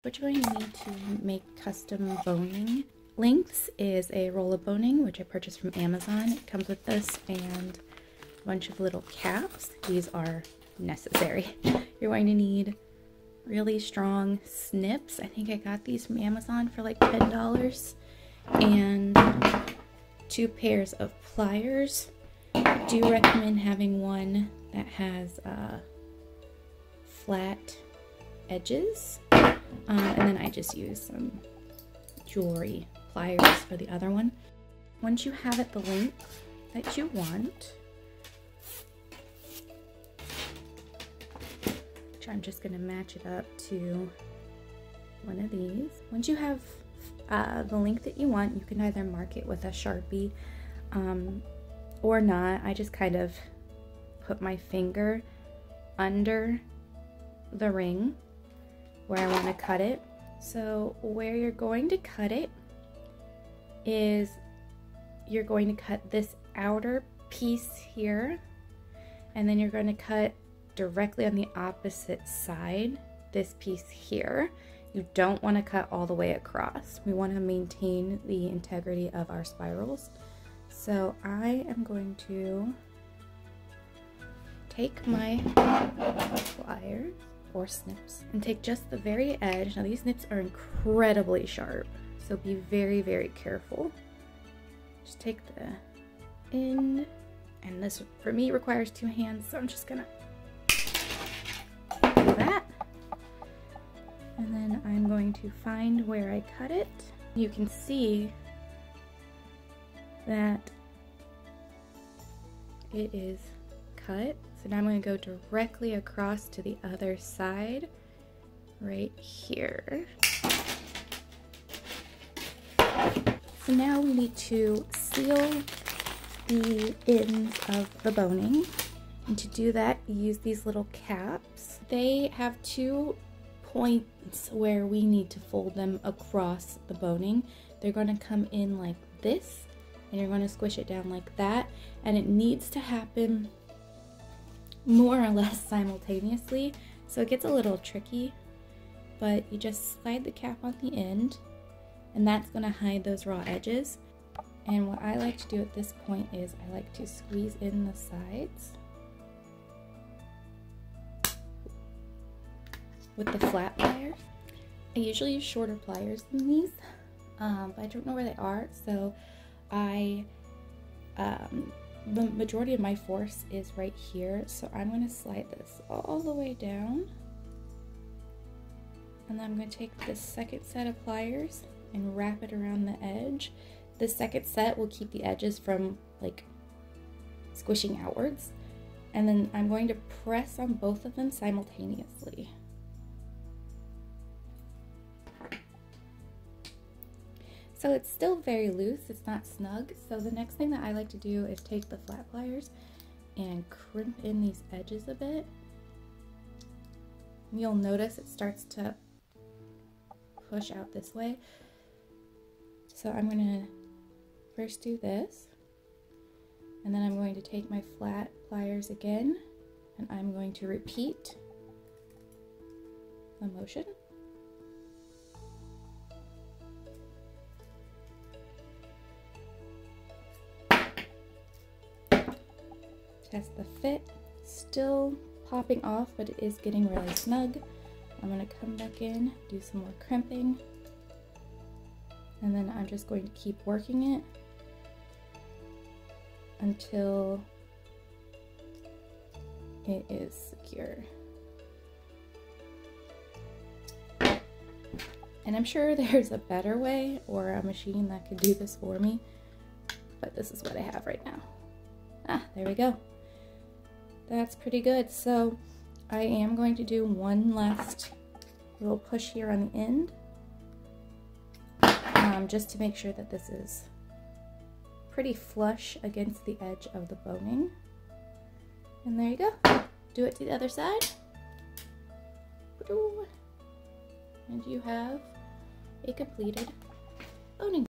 What you're going to need to make custom boning lengths is a roll of boning, which I purchased from Amazon. It comes with this and a bunch of little caps. These are necessary. You're going to need really strong snips. I think I got these from Amazon for like $10. And 2 pairs of pliers. I do recommend having one that has flat edges. And then I just use some jewelry pliers for the other one. Once you have it the length that you want, which I'm just going to match it up to one of these. Once you have the length that you want, you can either mark it with a Sharpie or not. I just kind of put my finger under the ring where I want to cut it. So where you're going to cut it is you're going to cut this outer piece here, and then you're going to cut directly on the opposite side, this piece here. You don't want to cut all the way across. We want to maintain the integrity of our spirals. So I am going to take my pliers or snips and take just the very edge. Now these snips are incredibly sharp, so be very, very careful. Just take the end, and this for me requires 2 hands, so I'm just gonna do that. And then I'm going to find where I cut it. You can see that it is cut. So now I'm going to go directly across to the other side, right here. So now we need to seal the ends of the boning. And to do that, you use these little caps. They have 2 points where we need to fold them across the boning. They're going to come in like this, and you're going to squish it down like that. And it needs to happen more or less simultaneously, so it gets a little tricky, but you just slide the cap on the end, and that's going to hide those raw edges. And what I like to do at this point is I like to squeeze in the sides with the flat pliers. I usually use shorter pliers than these, but I don't know where they are, so the majority of my force is right here, so I'm going to slide this all the way down, and then I'm going to take this second set of pliers and wrap it around the edge. The second set will keep the edges from like squishing outwards, and then I'm going to press on both of them simultaneously. So it's still very loose, it's not snug. So the next thing that I like to do is take the flat pliers and crimp in these edges a bit. You'll notice it starts to push out this way. So I'm going to first do this, and then I'm going to take my flat pliers again, and I'm going to repeat the motion. Test the fit. Still popping off, but it is getting really snug. I'm going to come back in, do some more crimping, and then I'm just going to keep working it until it is secure. And I'm sure there's a better way or a machine that could do this for me, but this is what I have right now. Ah, there we go. That's pretty good. So I am going to do one last little push here on the end, just to make sure that this is pretty flush against the edge of the boning. And there you go. Do it to the other side. And you have a completed boning.